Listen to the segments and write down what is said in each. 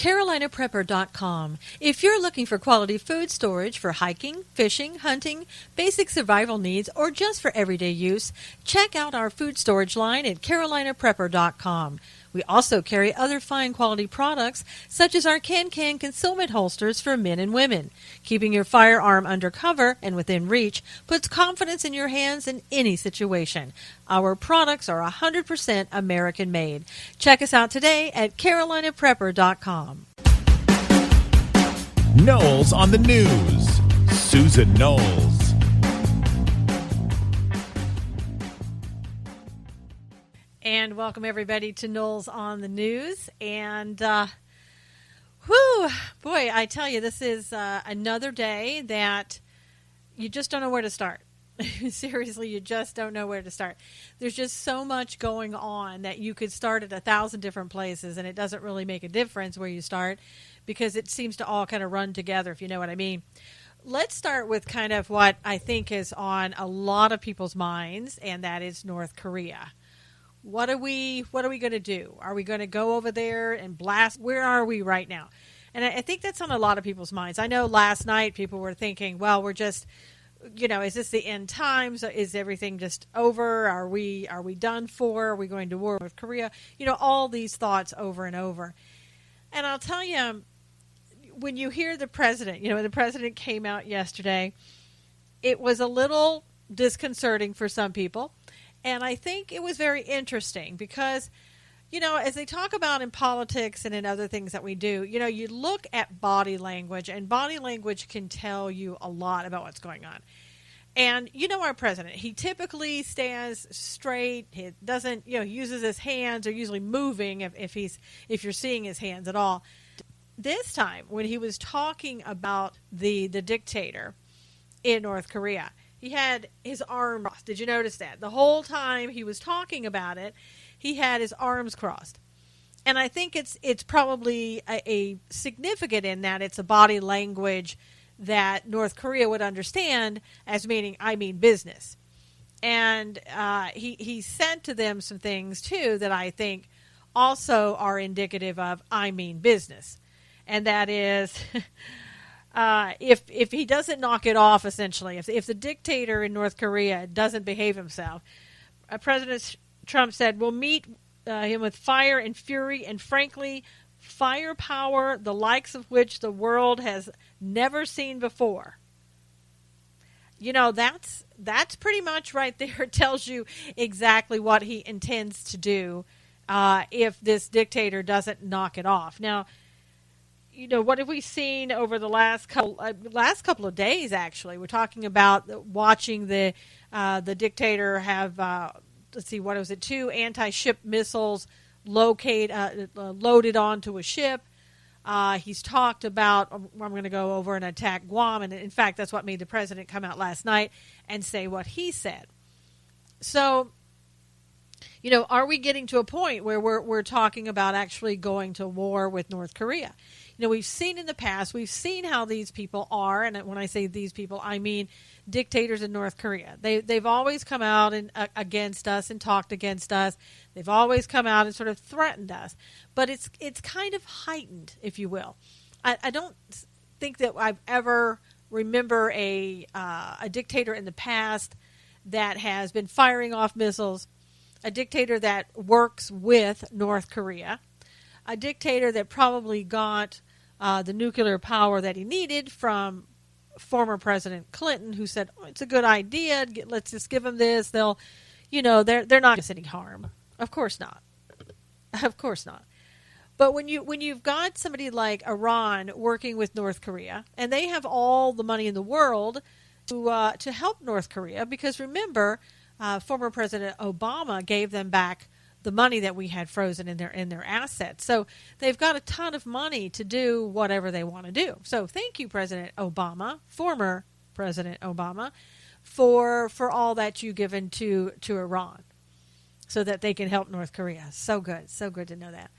CarolinaPrepper.com. If you're looking for quality food storage for hiking, fishing, hunting, basic survival needs, or just for everyday use, check out our food storage line at CarolinaPrepper.com. We also carry other fine quality products, such as our can-can concealment holsters for men and women. Keeping your firearm under cover and within reach puts confidence in your hands in any situation. Our products are 100% American-made. Check us out today at CarolinaPrepper.com. Knowles on the news. Susan Knowles. And welcome everybody to Knowles on the news. And boy, I tell you, this is another day that you just don't know where to start. Seriously, you just don't know where to start. There's just so much going on that you could start at 1,000 different places, and it doesn't really make a difference where you start because it seems to all kind of run together, if you know what I mean. Let's start with kind of what I think is on a lot of people's minds, and that is North Korea. What are we going to do? Are we going to go over there and blast? Where are we right now? And I think that's on a lot of people's minds. I know last night people were thinking, well, we're just, is this the end times? Is everything just over? Are we done for? Are we going to war with Korea? All these thoughts over and over. And I'll tell you, when you hear the president, the president came out yesterday, it was a little disconcerting for some people. And I think it was very interesting because, as they talk about in politics and in other things that we do, you look at body language, and body language can tell you a lot about what's going on. And our president, he typically stands straight. He doesn't, uses his hands, are usually moving if you're seeing his hands at all. This time, when he was talking about the dictator in North Korea, he had his arms crossed. Did you notice that? The whole time he was talking about it, he had his arms crossed. And I think it's probably a significant in that it's a body language that North Korea would understand as meaning, I mean business. And he said to them some things, too, that I think also are indicative of, I mean business. And that is... if he doesn't knock it off, essentially, if the dictator in North Korea doesn't behave himself, President Trump said, we'll meet him with fire and fury and, frankly, firepower, the likes of which the world has never seen before. That's pretty much right there. It tells you exactly what he intends to do if this dictator doesn't knock it off. Now, what have we seen over the last couple of days, actually? We're talking about watching the dictator have, what was it, 2 anti-ship missiles loaded onto a ship. He's talked about, I'm going to go over and attack Guam. And in fact, that's what made the president come out last night and say what he said. So, are we getting to a point where we're talking about actually going to war with North Korea? We've seen in the past, we've seen how these people are, and when I say these people, I mean dictators in North Korea. They've always come out and against us and talked against us. They've always come out and sort of threatened us. But it's kind of heightened, if you will. I don't think that I've ever remember a dictator in the past that has been firing off missiles, a dictator that works with North Korea, a dictator that probably got the nuclear power that he needed from former President Clinton, who said, it's a good idea, let's just give them this. They'll, they're not doing any harm. Of course not. Of course not. But when you've got somebody like Iran working with North Korea, and they have all the money in the world to help North Korea, because remember, former President Obama gave them back the money that we had frozen in their assets. So they've got a ton of money to do whatever they want to do. So thank you, President Obama, former President Obama, for all that you've given to Iran so that they can help North Korea. So good to know that.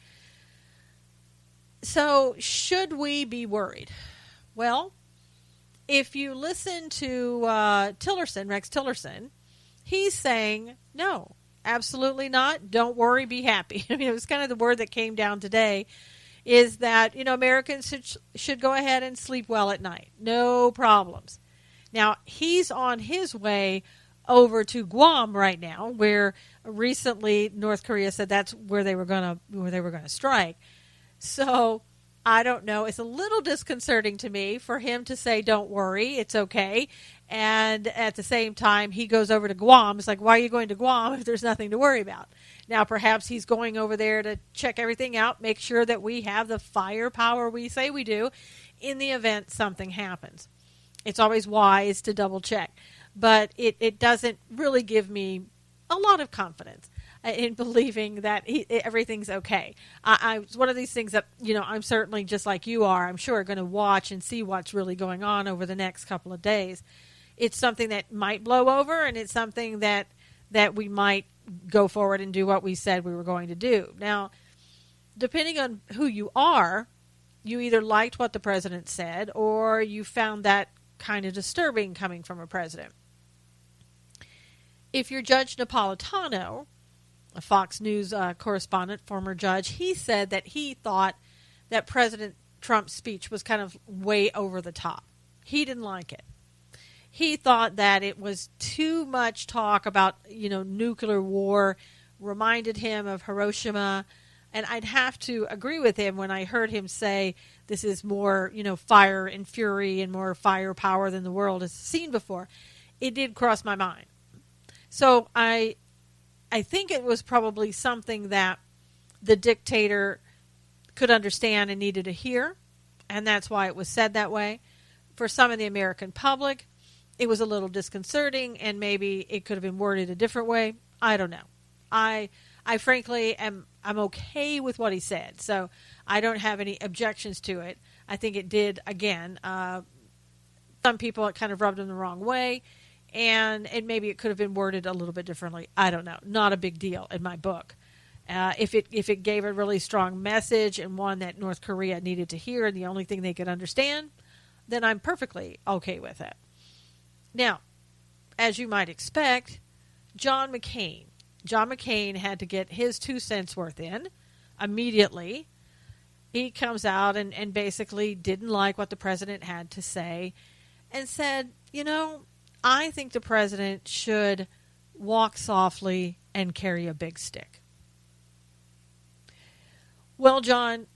So should we be worried? Well, if you listen to Rex Tillerson, he's saying no. Absolutely not. Don't worry, be happy. I mean, it was kind of the word that came down today is that, Americans should go ahead and sleep well at night. No problems. Now, he's on his way over to Guam right now, where recently North Korea said that's where they were going to strike. So I don't know. It's a little disconcerting to me for him to say, don't worry, it's okay. And at the same time, he goes over to Guam. It's like, why are you going to Guam if there's nothing to worry about? Now, perhaps he's going over there to check everything out, make sure that we have the firepower we say we do in the event something happens. It's always wise to double check. But it doesn't really give me a lot of confidence in believing that everything's okay. It's one of these things that, I'm certainly, just like you are, I'm sure going to watch and see what's really going on over the next couple of days. It's something that might blow over, and it's something that we might go forward and do what we said we were going to do. Now, depending on who you are, you either liked what the president said or you found that kind of disturbing coming from a president. If you're Judge Napolitano, a Fox News correspondent, former judge, he said that he thought that President Trump's speech was kind of way over the top. He didn't like it. He thought that it was too much talk about, nuclear war, reminded him of Hiroshima. And I'd have to agree with him when I heard him say this is more, fire and fury and more firepower than the world has seen before. It did cross my mind. So I think it was probably something that the dictator could understand and needed to hear, and that's why it was said that way. For some of the American public, it was a little disconcerting, and maybe it could have been worded a different way. I don't know. I frankly I'm okay with what he said, so I don't have any objections to it. I think it did, again, some people, it kind of rubbed them the wrong way. And maybe it could have been worded a little bit differently. I don't know. Not a big deal in my book. If it gave a really strong message and one that North Korea needed to hear and the only thing they could understand, then I'm perfectly okay with it. Now, as you might expect, John McCain had to get his 2 cents worth in immediately. He comes out and basically didn't like what the president had to say and said, I think the president should walk softly and carry a big stick. Well, John,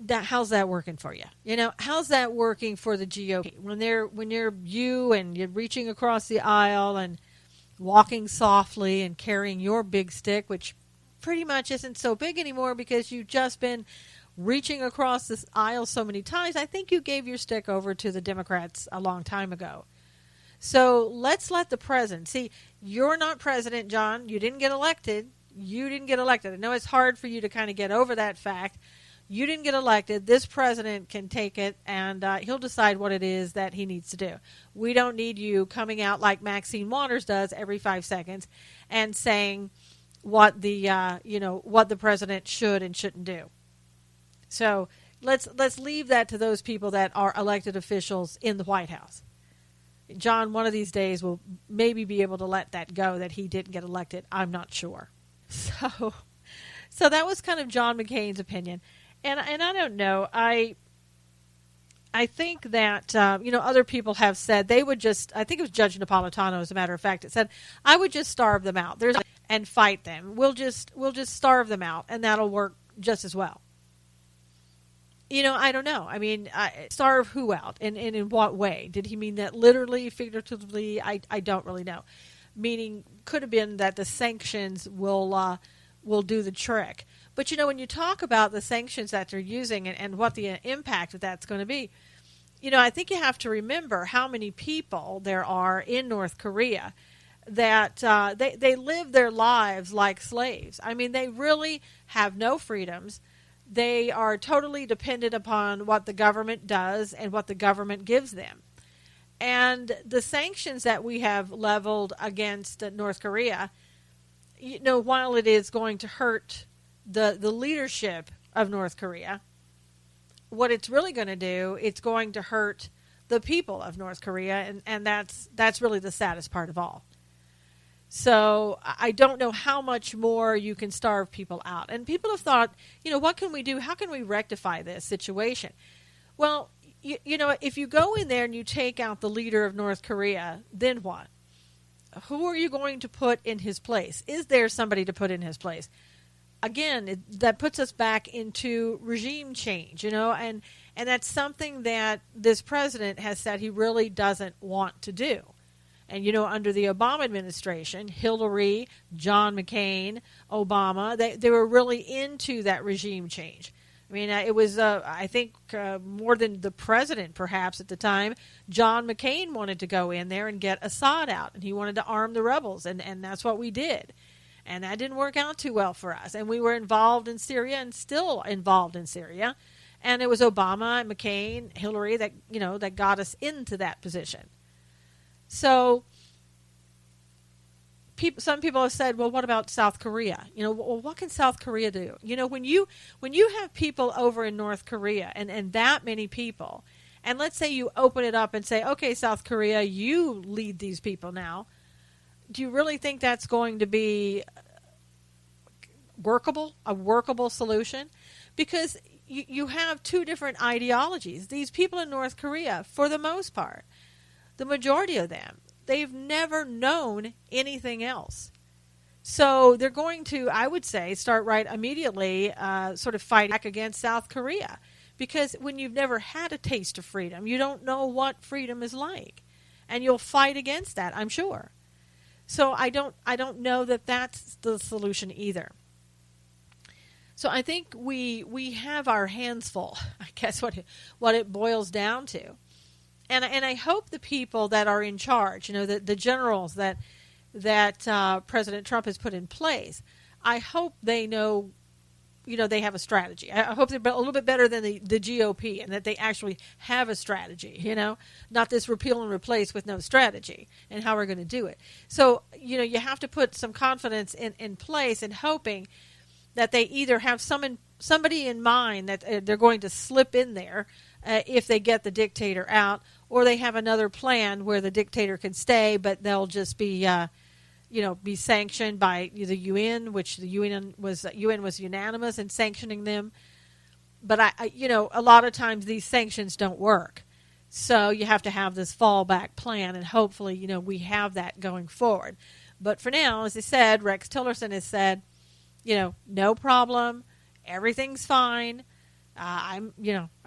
how's that working for you? How's that working for the GOP? When you're reaching across the aisle and walking softly and carrying your big stick, which pretty much isn't so big anymore because you've just been reaching across this aisle so many times. I think you gave your stick over to the Democrats a long time ago. So let's let the president. See, you're not president, John. You didn't get elected. I know it's hard for you to kind of get over that fact. You didn't get elected. This president can take it, and he'll decide what it is that he needs to do. We don't need you coming out like Maxine Waters does every 5 seconds and saying what the president should and shouldn't do. So let's leave that to those people that are elected officials in the White House. John, one of these days, will maybe be able to let that go that he didn't get elected. I'm not sure. So that was kind of John McCain's opinion. And I don't know. I think that, other people have said they would just, I think it was Judge Napolitano, as a matter of fact, it said, I would just starve them out and fight them. We'll just starve them out, and that'll work just as well. I don't know. I mean, starve who out? And in what way? Did he mean that literally, figuratively? I don't really know. Meaning, could have been that the sanctions will do the trick. But, when you talk about the sanctions that they're using and what the impact of that's going to be, I think you have to remember how many people there are in North Korea that they live their lives like slaves. I mean, they really have no freedoms. They are totally dependent upon what the government does and what the government gives them. And the sanctions that we have leveled against North Korea, while it is going to hurt the leadership of North Korea, what it's really going to do, it's going to hurt the people of North Korea, and that's really the saddest part of all. So I don't know how much more you can starve people out. And people have thought, what can we do? How can we rectify this situation? Well, if you go in there and you take out the leader of North Korea, then what? Who are you going to put in his place? Is there somebody to put in his place? Again, that puts us back into regime change, and that's something that this president has said he really doesn't want to do. And, under the Obama administration, Hillary, John McCain, Obama, they were really into that regime change. I mean, it was, I think, more than the president, perhaps, at the time. John McCain wanted to go in there and get Assad out, and he wanted to arm the rebels, and that's what we did. And that didn't work out too well for us. And we were involved in Syria and still involved in Syria. And it was Obama, McCain, Hillary that got us into that position. So some people have said, well, what about South Korea? Well, what can South Korea do? When you have people over in North Korea and that many people, and let's say you open it up and say, okay, South Korea, you lead these people now. Do you really think that's going to be a workable solution? Because you have two different ideologies. These people in North Korea, for the most part, the majority of them, they've never known anything else. So they're going to, I would say, start right immediately sort of fight back against South Korea. Because when you've never had a taste of freedom, you don't know what freedom is like. And you'll fight against that, I'm sure. So I don't know that that's the solution either. So I think we have our hands full, I guess what it boils down to. And I hope the people that are in charge, the generals that President Trump has put in place, I hope they know, they have a strategy. I hope they're a little bit better than the GOP and that they actually have a strategy, not this repeal and replace with no strategy and how we're going to do it. So, you have to put some confidence in place and hoping that they either have somebody in mind that they're going to slip in there if they get the dictator out, or they have another plan where the dictator can stay, but they'll just be be sanctioned by the UN, which the UN was unanimous in sanctioning them. But a lot of times these sanctions don't work, so you have to have this fallback plan, and hopefully we have that going forward. But for now, as I said, Rex Tillerson has said, no problem, everything's fine. I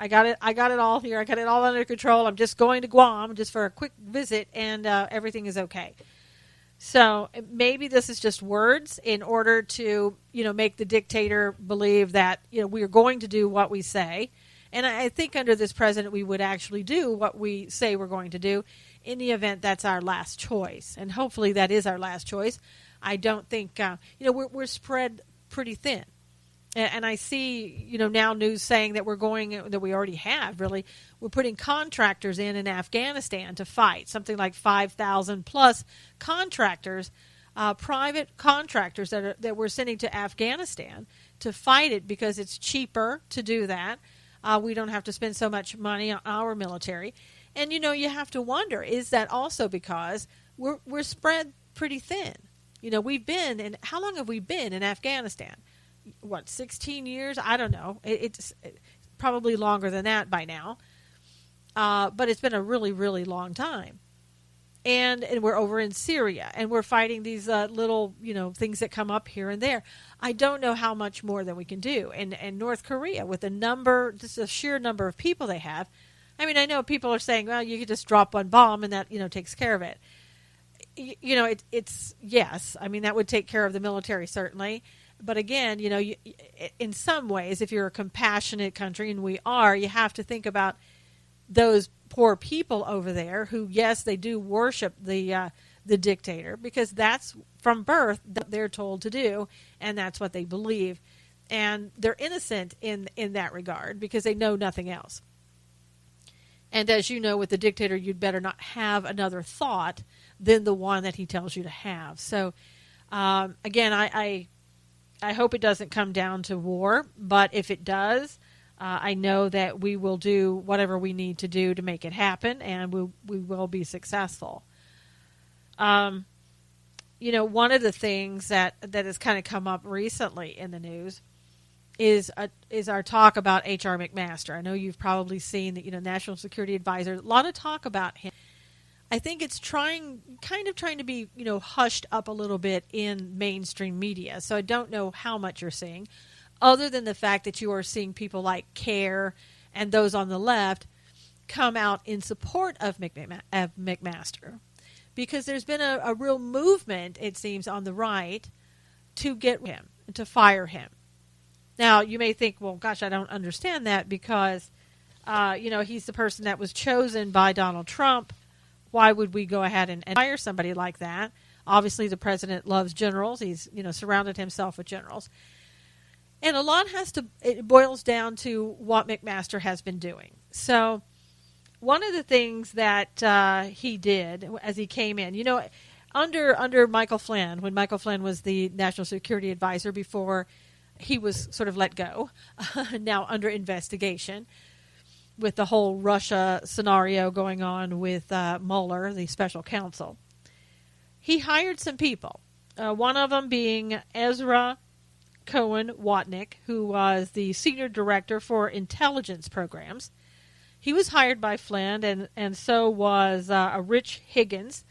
got it all here. I got it all under control. I'm just going to Guam just for a quick visit, and everything is okay. So maybe this is just words in order to, make the dictator believe that, we are going to do what we say. And I think under this president, we would actually do what we say we're going to do in the event that's our last choice. And hopefully that is our last choice. I don't think, we're spread pretty thin. And I see, now news saying that that we already have, really, we're putting contractors in Afghanistan to fight, something like 5,000 plus contractors, private contractors that we're sending to Afghanistan to fight it because it's cheaper to do that. We don't have to spend so much money on our military. And, you have to wonder, is that also because we're spread pretty thin? We've been in, how long have we been in Afghanistan? 16 years? I don't know. It's probably longer than that by now. But it's been a really, really long time. And we're over in Syria, and we're fighting these little, things that come up here and there. I don't know how much more than we can do. And North Korea, with just a sheer number of people they have. I mean, I know people are saying, well, you could just drop one bomb and that, takes care of it. It's yes. I mean, that would take care of the military, certainly. But again, in some ways, if you're a compassionate country, and we are, you have to think about those poor people over there who, yes, they do worship the dictator because that's from birth that they're told to do, and that's what they believe. And they're innocent in that regard because they know nothing else. And as you know, with the dictator, you'd better not have another thought than the one that he tells you to have. So, again, I hope it doesn't come down to war, but if it does, I know that we will do whatever we need to do to make it happen, and we will be successful. one of the things that has kind of come up recently in the news is our talk about H.R. McMaster. I know you've probably seen that, National Security Advisor, a lot of talk about him. I think it's trying to be, hushed up a little bit in mainstream media. So I don't know how much you're seeing, other than the fact that you are seeing people like CARE and those on the left come out in support of McMaster. Because there's been a real movement, it seems, on the right to get him, to fire him. Now, you may think, well, gosh, I don't understand that because, he's the person that was chosen by Donald Trump. Why would we go ahead and fire somebody like that? Obviously, the president loves generals. He's, surrounded himself with generals. And a lot it boils down to what McMaster has been doing. So one of the things that he did as he came in, under Michael Flynn, when Michael Flynn was the National Security Advisor before he was sort of let go, now under investigation with the whole Russia scenario going on with Mueller, the special counsel. He hired some people, one of them being Ezra Cohen Watnick, who was the Senior Director for Intelligence Programs. He was hired by Flynn, and so was Rich Higgins.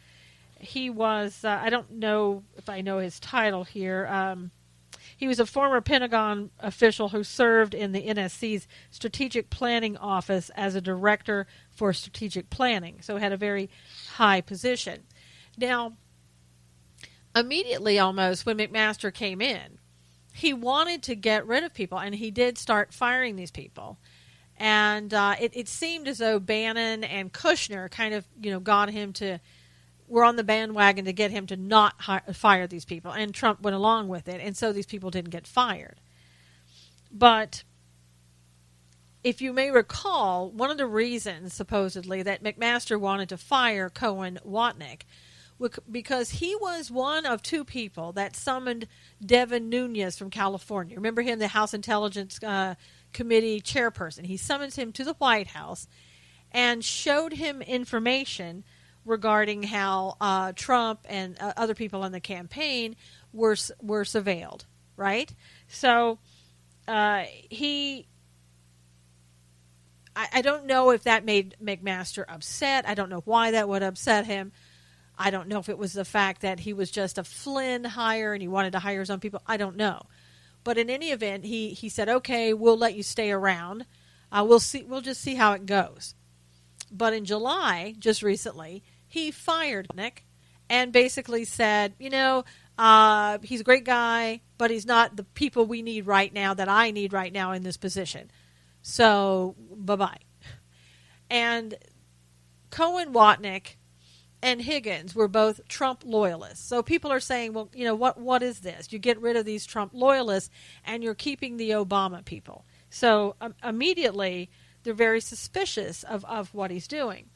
He was, I don't know if I know his title here, he was a former Pentagon official who served in the NSC's Strategic Planning Office as a Director for Strategic Planning, so had a very high position. Now, immediately almost when McMaster came in, he wanted to get rid of people, and he did start firing these people. And it seemed as though Bannon and Kushner kind of, got him were on the bandwagon to get him to not fire these people. And Trump went along with it, and so these people didn't get fired. But if you may recall, one of the reasons, supposedly, that McMaster wanted to fire Cohen Watnick because he was one of two people that summoned Devin Nunes from California. Remember him, the House Intelligence Committee chairperson? He summons him to the White House and showed him information regarding how Trump and other people in the campaign were surveilled, right? So I don't know if that made McMaster upset. I don't know why that would upset him. I don't know if it was the fact that he was just a Flynn hire and he wanted to hire his own people. I don't know. But in any event, he said, okay, we'll let you stay around. We'll just see how it goes. But in July, just recently, he fired Nick and basically said, he's a great guy, but he's not the people we need right now, that I need right now in this position. So, bye-bye. And Cohen Watnick and Higgins were both Trump loyalists. So people are saying, well, what is this? You get rid of these Trump loyalists and you're keeping the Obama people. So immediately they're very suspicious of what he's doing.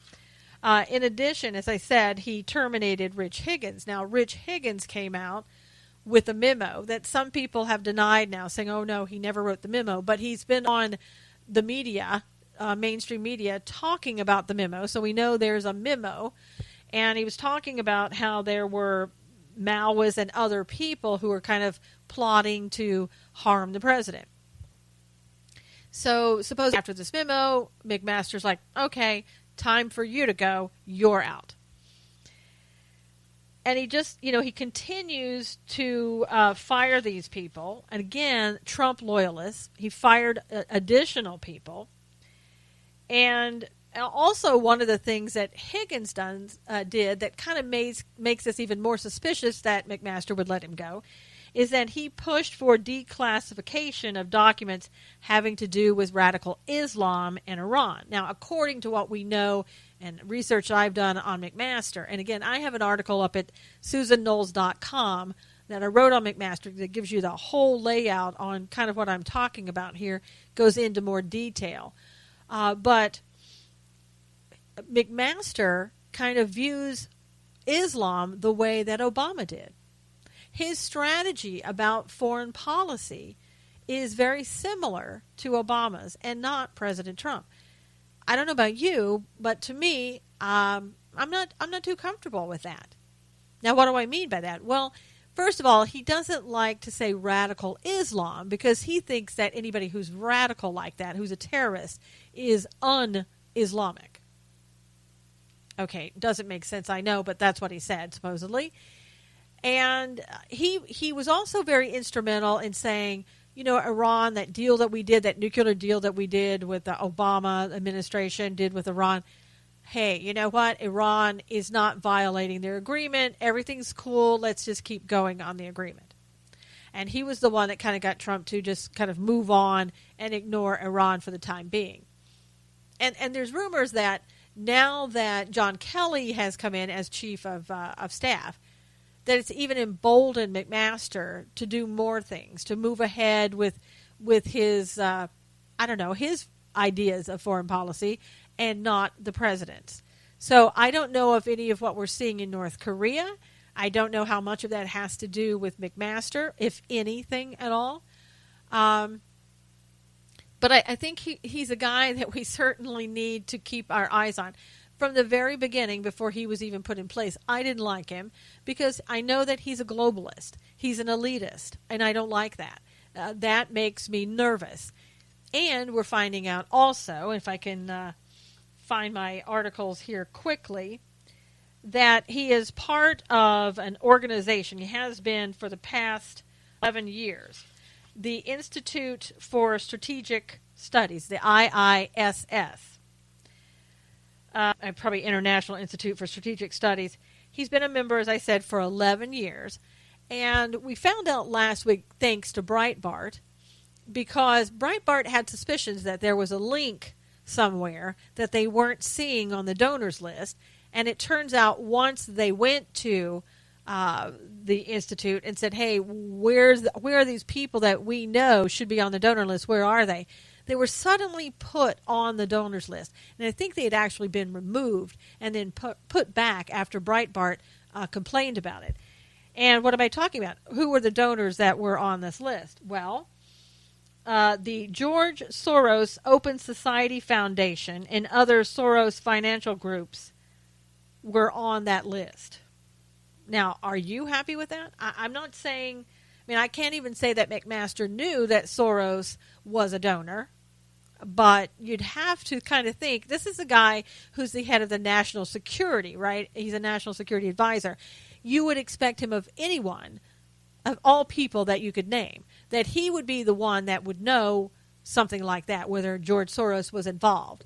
In addition, as I said, he terminated Rich Higgins. Now, Rich Higgins came out with a memo that some people have denied now, saying, oh, no, he never wrote the memo. But he's been on the media, mainstream media, talking about the memo. So we know there's a memo. And he was talking about how there were Maoists and other people who were kind of plotting to harm the president. So suppose after this memo, McMaster's like, okay, time for you to go. You're out. And he just, he continues to fire these people. And again, Trump loyalists. He fired additional people. And also one of the things that Higgins did that kind of makes us even more suspicious that McMaster would let him go is that he pushed for declassification of documents having to do with radical Islam in Iran. Now, according to what we know and research I've done on McMaster, and again, I have an article up at SUSANKNOWLES.com that I wrote on McMaster that gives you the whole layout on kind of what I'm talking about here, goes into more detail. But McMaster kind of views Islam the way that Obama did. His strategy about foreign policy is very similar to Obama's and not President Trump. I don't know about you, but to me, I'm not too comfortable with that. Now, what do I mean by that? Well, first of all, he doesn't like to say radical Islam because he thinks that anybody who's radical like that, who's a terrorist, is un-Islamic. Okay, doesn't make sense, I know, but that's what he said, supposedly. And he was also very instrumental in saying, you know, Iran, that deal that we did, that nuclear deal that we did with the Obama administration, did with Iran, hey, you know what? Iran is not violating their agreement. Everything's cool. Let's just keep going on the agreement. And he was the one that kind of got Trump to just kind of move on and ignore Iran for the time being. And there's rumors that now that John Kelly has come in as chief of staff, that it's even emboldened McMaster to do more things, to move ahead with his, his ideas of foreign policy and not the president's. So I don't know if any of what we're seeing in North Korea, I don't know how much of that has to do with McMaster, if anything at all. But I think he's a guy that we certainly need to keep our eyes on. From the very beginning, before he was even put in place, I didn't like him because I know that he's a globalist. He's an elitist, and I don't like that. That makes me nervous. And we're finding out also, if I can find my articles here quickly, that he is part of an organization. He has been for the past 11 years. The Institute for Strategic Studies, the IISS. Probably International Institute for Strategic Studies. He's been a member, as I said, for 11 years. And we found out last week, thanks to Breitbart, because Breitbart had suspicions that there was a link somewhere that they weren't seeing on the donors list. And it turns out once they went to the Institute and said, hey, where are these people that we know should be on the donor list? Where are they? They were suddenly put on the donors list. And I think they had actually been removed and then put back after Breitbart complained about it. And what am I talking about? Who were the donors that were on this list? Well, the George Soros Open Society Foundation and other Soros financial groups were on that list. Now, are you happy with that? I'm not saying... I can't even say that McMaster knew that Soros was a donor, but you'd have to kind of think, this is a guy who's the head of the national security, right? He's a national security advisor. You would expect him of anyone, of all people that you could name, that he would be the one that would know something like that, whether George Soros was involved.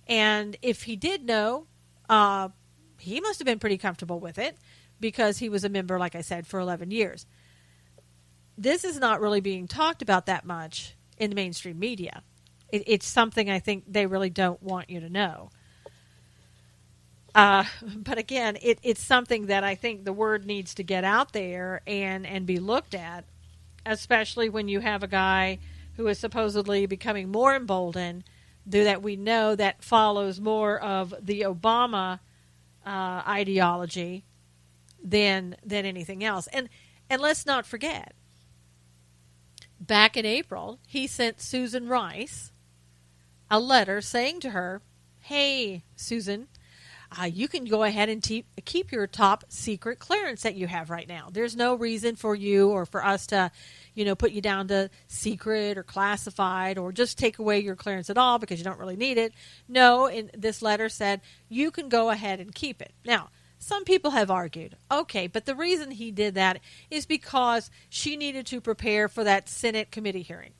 And if he did know, he must have been pretty comfortable with it because he was a member, like I said, for 11 years. This is not really being talked about that much in the mainstream media. It's something I think they really don't want you to know. But again, it's something that I think the word needs to get out there and be looked at, especially when you have a guy who is supposedly becoming more emboldened, that we know that follows more of the Obama ideology than anything else. And let's not forget, back in April, he sent Susan Rice a letter saying to her, hey, Susan, you can go ahead and keep your top secret clearance that you have right now. There's no reason for you or for us to, put you down to secret or classified or just take away your clearance at all because you don't really need it. No, in this letter said, you can go ahead and keep it. Now, some people have argued, okay, but the reason he did that is because she needed to prepare for that Senate committee hearing.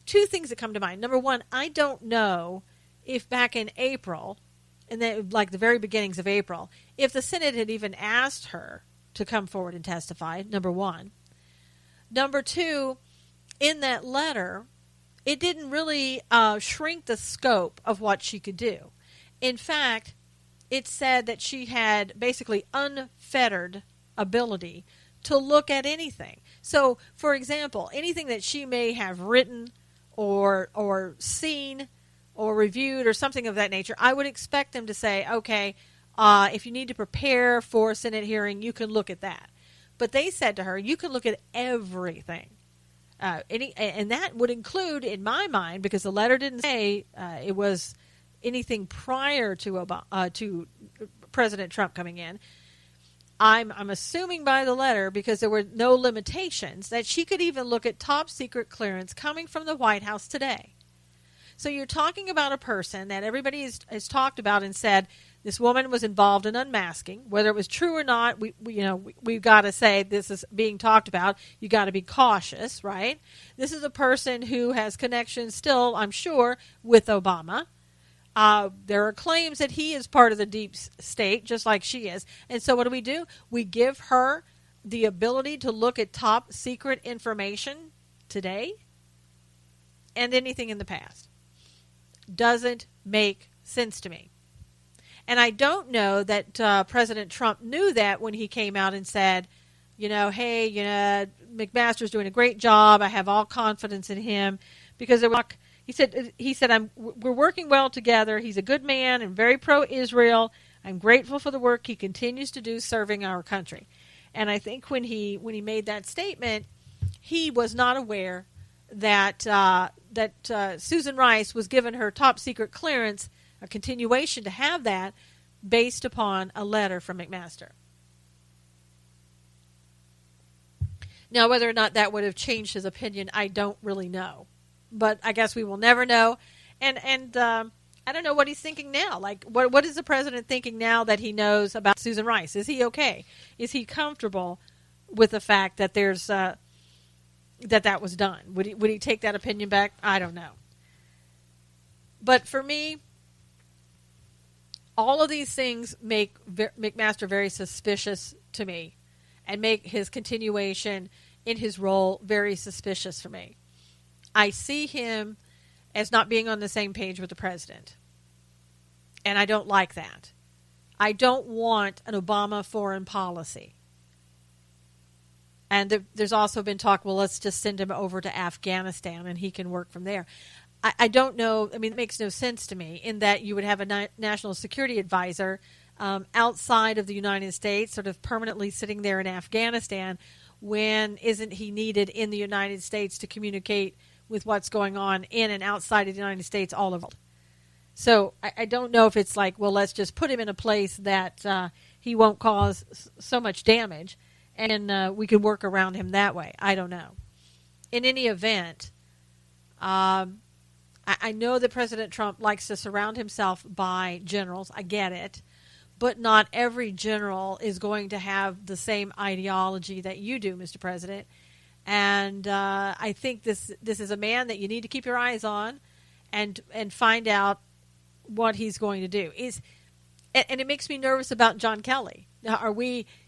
Two things that come to mind. Number one, I don't know if back in April, and then like the very beginnings of April, if the Senate had even asked her to come forward and testify, number one. Number two, in that letter, it didn't really shrink the scope of what she could do. In fact, it said that she had basically unfettered ability to look at anything. So, for example, anything that she may have written or seen or reviewed or something of that nature, I would expect them to say, okay, if you need to prepare for a Senate hearing, you can look at that. But they said to her, you can look at everything. And that would include, in my mind, because the letter didn't say it was anything prior to President Trump coming in, I'm assuming by the letter, because there were no limitations, that she could even look at top secret clearance coming from the White House today. So you're talking about a person that everybody has talked about and said this woman was involved in unmasking. Whether it was true or not, we've got to say this is being talked about. You got to be cautious, right? This is a person who has connections still, I'm sure, with Obama. There are claims that he is part of the deep state, just like she is. And so what do? We give her the ability to look at top secret information today and anything in the past. Doesn't make sense to me. And I don't know that President Trump knew that when he came out and said, hey, McMaster's doing a great job. I have all confidence in him, because he said we're working well together. He's a good man and very pro-Israel. I'm grateful for the work he continues to do serving our country. And I think when he made that statement, he was not aware that Susan Rice was given her top secret clearance, a continuation to have that, based upon a letter from McMaster. Now, whether or not that would have changed his opinion, I don't really know. But I guess we will never know. And I don't know what he's thinking now. Like, what is the president thinking now that he knows about Susan Rice? Is he okay? Is he comfortable with the fact that there's that was done? Would he take that opinion back? I don't know. But for me, all of these things make McMaster very suspicious to me, and make his continuation in his role very suspicious for me. I see him as not being on the same page with the president, and I don't like that. I don't want an Obama foreign policy. And there's also been talk, well, let's just send him over to Afghanistan and he can work from there. I don't know. I mean, it makes no sense to me in that you would have a national security advisor outside of the United States, sort of permanently sitting there in Afghanistan, when isn't he needed in the United States to communicate with what's going on in and outside of the United States all over the world? So I don't know if it's like, well, let's just put him in a place that he won't cause so much damage, and we can work around him that way. I don't know. In any event, I know that President Trump likes to surround himself by generals. I get it. But not every general is going to have the same ideology that you do, Mr. President. And I think this is a man that you need to keep your eyes on and find out what he's going to do. And it makes me nervous about John Kelly. Now,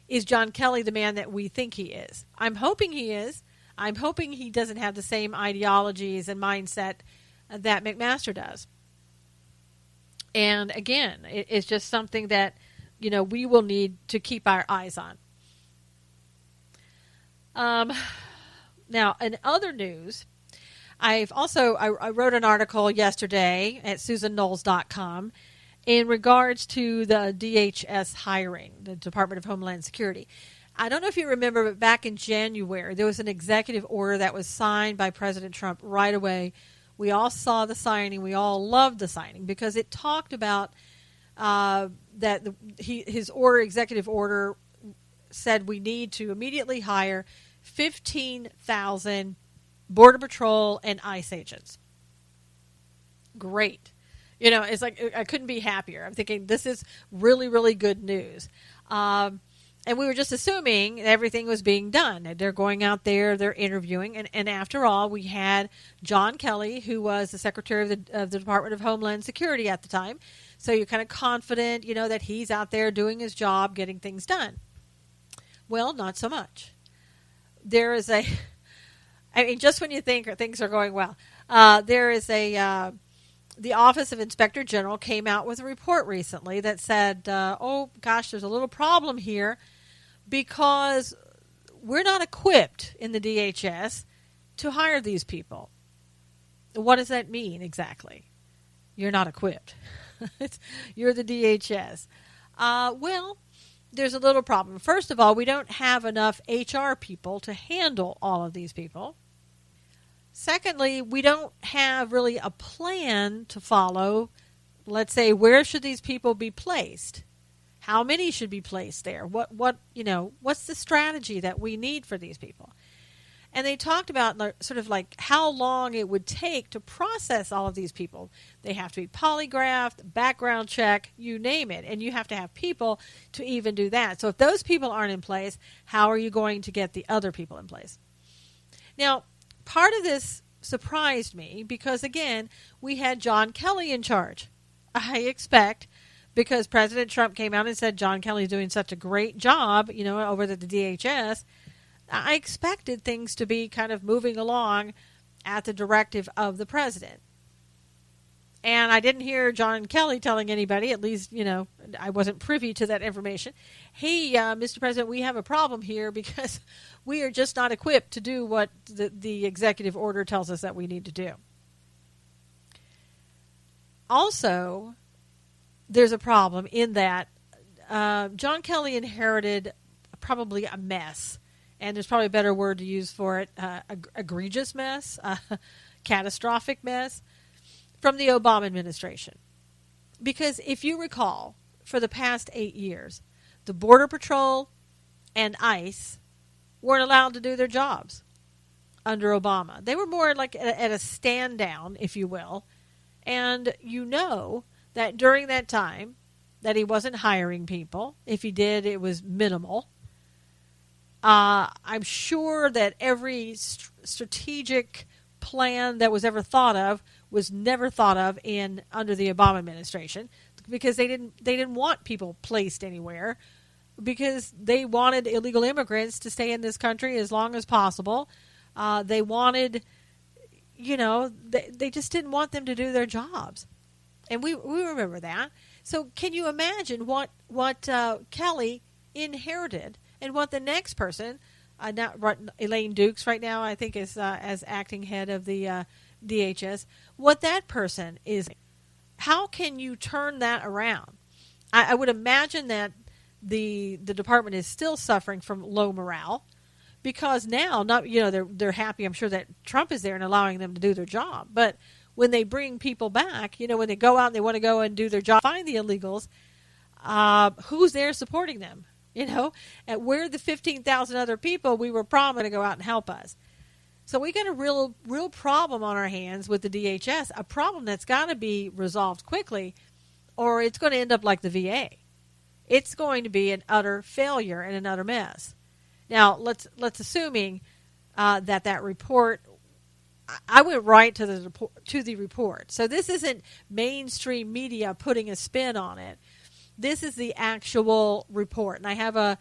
is John Kelly the man that we think he is? I'm hoping he is. I'm hoping he doesn't have the same ideologies and mindset that McMaster does. And again, it's just something that, we will need to keep our eyes on. Now, in other news, I wrote an article yesterday at SUSANKNOWLES.com in regards to the DHS hiring, the Department of Homeland Security. I don't know if you remember, but back in January, there was an executive order that was signed by President Trump right away. We all saw the signing. We all loved the signing because it talked about his executive order said we need to immediately hire 15,000 Border Patrol and ICE agents. Great. It's like I couldn't be happier. I'm thinking this is really, really good news. And we were just assuming everything was being done. They're going out there, they're interviewing. And after all, we had John Kelly, who was the Secretary of the Department of Homeland Security at the time. So you're kind of confident, that he's out there doing his job, getting things done. Well, not so much. There is just when you think things are going well, there is the Office of Inspector General came out with a report recently that said, there's a little problem here because we're not equipped in the DHS to hire these people. What does that mean exactly? You're not equipped. You're the DHS. Well, there's a little problem. First of all, we don't have enough HR people to handle all of these people. Secondly, we don't have really a plan to follow. Let's say, where should these people be placed? How many should be placed there? What's the strategy that we need for these people? And they talked about sort of like how long it would take to process all of these people. They have to be polygraphed, background check, you name it. And you have to have people to even do that. So if those people aren't in place, how are you going to get the other people in place? Now, part of this surprised me because, again, we had John Kelly in charge. I expect, because President Trump came out and said John Kelly's doing such a great job, over at the DHS, I expected things to be kind of moving along at the directive of the president. And I didn't hear John Kelly telling anybody, at least, I wasn't privy to that information. Hey, Mr. President, we have a problem here because we are just not equipped to do what the executive order tells us that we need to do. Also, there's a problem in that John Kelly inherited probably a mess. And there's probably a better word to use for it, egregious mess, catastrophic mess, from the Obama administration. Because if you recall, for the past 8 years, the Border Patrol and ICE weren't allowed to do their jobs under Obama. They were more like at a stand down, if you will. And you know that during that time that he wasn't hiring people. If he did, it was minimal. I'm sure that every strategic plan that was ever thought of was never thought of under the Obama administration, because they didn't want people placed anywhere, because they wanted illegal immigrants to stay in this country as long as possible. They wanted, they just didn't want them to do their jobs, and we remember that. So can you imagine what Kelly inherited? And what the next person, Elaine Dukes right now, I think is as acting head of the DHS, what that person is. How can you turn that around? I would imagine that the department is still suffering from low morale, because now they're happy. I'm sure that Trump is there and allowing them to do their job. But when they bring people back, when they go out and they want to go and do their job, find the illegals, who's there supporting them? And we're the 15,000 other people we were promised to go out and help us. So we got a real problem on our hands with the DHS, a problem that's got to be resolved quickly, or it's going to end up like the VA. It's going to be an utter failure and an utter mess. Now, let's assuming that report, I went right to the report. So this isn't mainstream media putting a spin on it. This is the actual report. And I have a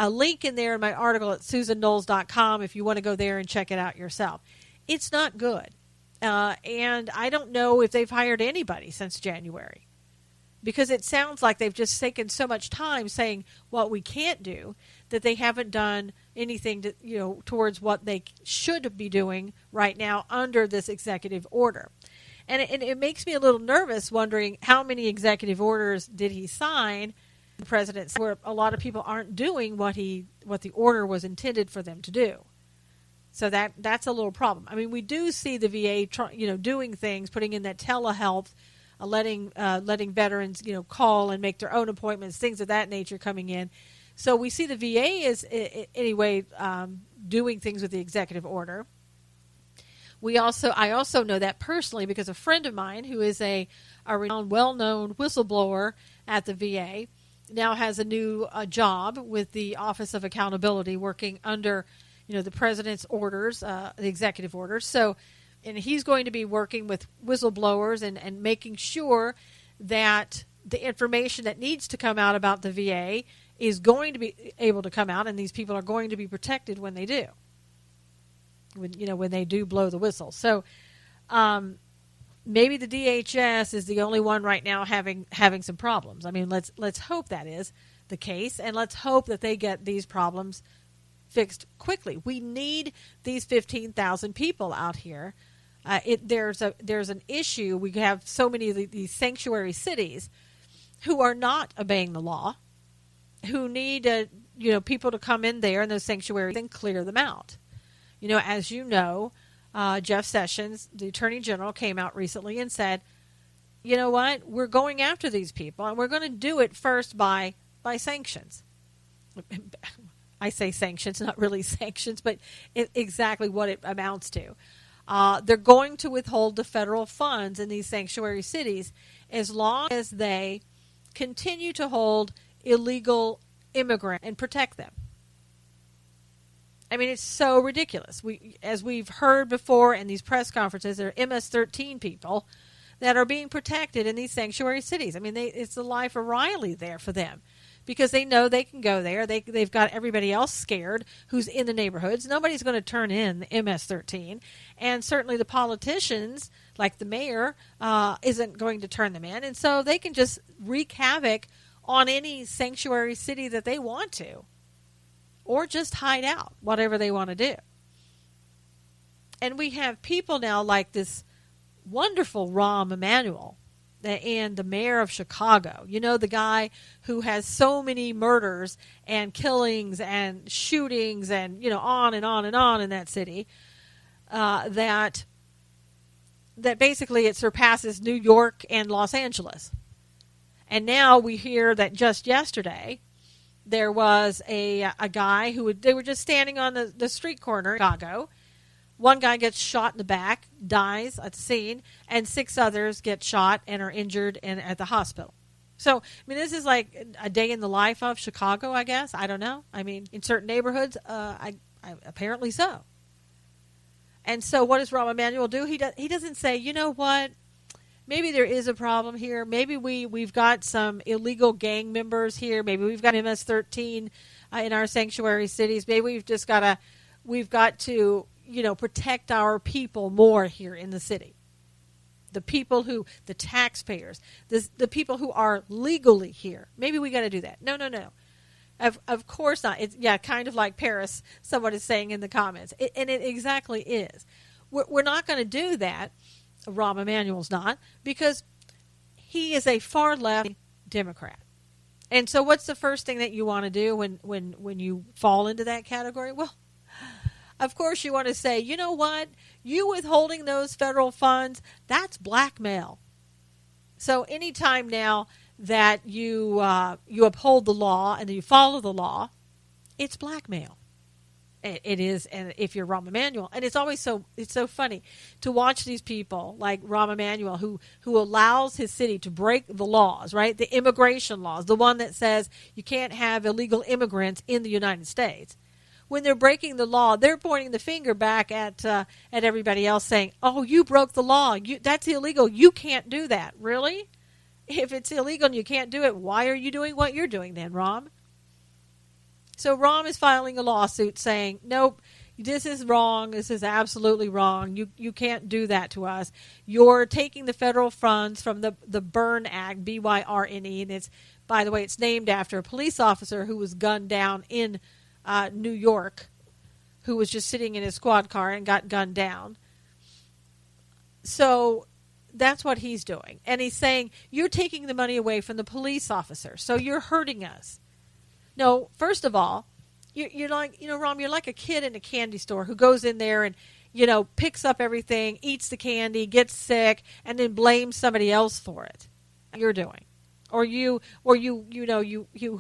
link in there in my article at SUSANKNOWLES.com if you want to go there and check it out yourself. It's not good. And I don't know if they've hired anybody since January, because it sounds like they've just taken so much time saying what we can't do that they haven't done anything towards what they should be doing right now under this executive order. And it makes me a little nervous, wondering how many executive orders did he sign, the president, where a lot of people aren't doing what the order was intended for them to do. So that's a little problem. I mean, we do see the VA, doing things, putting in that telehealth, letting veterans, call and make their own appointments, things of that nature coming in. So we see the VA is anyway doing things with the executive order. I also know that personally, because a friend of mine who is a renowned, well-known whistleblower at the VA now has a new job with the Office of Accountability, working under, the president's orders, the executive orders. So, and he's going to be working with whistleblowers and making sure that the information that needs to come out about the VA is going to be able to come out, and these people are going to be protected when they do. When they do blow the whistle. So maybe the DHS is the only one right now having some problems. I mean, let's hope that is the case, and let's hope that they get these problems fixed quickly. We need these 15,000 people out here. There's an issue. We have so many of these sanctuary cities who are not obeying the law, who need people to come in there in those sanctuaries and clear them out. As you know, Jeff Sessions, the Attorney General, came out recently and said, you know what, we're going after these people, and we're going to do it first by by sanctions. I say sanctions, not really sanctions, but exactly what it amounts to. They're going to withhold the federal funds in these sanctuary cities as long as they continue to hold illegal immigrants and protect them. I mean, it's so ridiculous. As we've heard before in these press conferences, there are MS-13 people that are being protected in these sanctuary cities. I mean, it's the life of Riley there for them because they know they can go there. They've got everybody else scared who's in the neighborhoods. Nobody's going to turn in the MS-13. And certainly the politicians, like the mayor, isn't going to turn them in. And so they can just wreak havoc on any sanctuary city that they want to. Or just hide out, whatever they want to do. And we have people now like this wonderful Rahm Emanuel and the mayor of Chicago. You know, the guy who has so many murders and killings and shootings and, you know, on and on and on in that city, that basically it surpasses New York and Los Angeles. And now we hear that just yesterday, there was a guy they were just standing on the street corner in Chicago. One guy gets shot in the back, dies at the scene, and 6 others get shot and are injured at the hospital. So, I mean, this is like a day in the life of Chicago, I guess. I don't know. I mean, in certain neighborhoods, apparently so. And so what does Rahm Emanuel do? He doesn't say, you know what? Maybe there is a problem here. Maybe we've got some illegal gang members here. Maybe we've got MS-13 in our sanctuary cities. Maybe we've got to, you know, protect our people more here in the city. The taxpayers, the people who are legally here. Maybe we got to do that. No. Of course not. It's kind of like Paris. Someone is saying in the comments, and it exactly is. We're not going to do that. Rahm Emanuel's not, because he is a far left Democrat. And so what's the first thing that you want to do when you fall into that category? Well, of course you want to say, you know what? You withholding those federal funds, that's blackmail. So anytime now that you uphold the law and you follow the law, it's blackmail. It is, and if you're Rahm Emanuel, and it's so funny to watch these people like Rahm Emanuel who allows his city to break the laws, right? The immigration laws, the one that says you can't have illegal immigrants in the United States. When they're breaking the law, they're pointing the finger back at everybody else, saying, "Oh, you broke the law. That's illegal. You can't do that." Really? If it's illegal and you can't do it, why are you doing what you're doing then, Rahm? So Rahm is filing a lawsuit saying, nope, this is wrong. This is absolutely wrong. You can't do that to us. You're taking the federal funds from the Byrne Act, B-Y-R-N-E, and it's, by the way, it's named after a police officer who was gunned down in New York, who was just sitting in his squad car and got gunned down. So that's what he's doing. And he's saying, you're taking the money away from the police officer, so you're hurting us. No, first of all, you're like, you know, Rahm, you're like a kid in a candy store who goes in there and, you know, picks up everything, eats the candy, gets sick, and then blames somebody else for it. You're doing, or you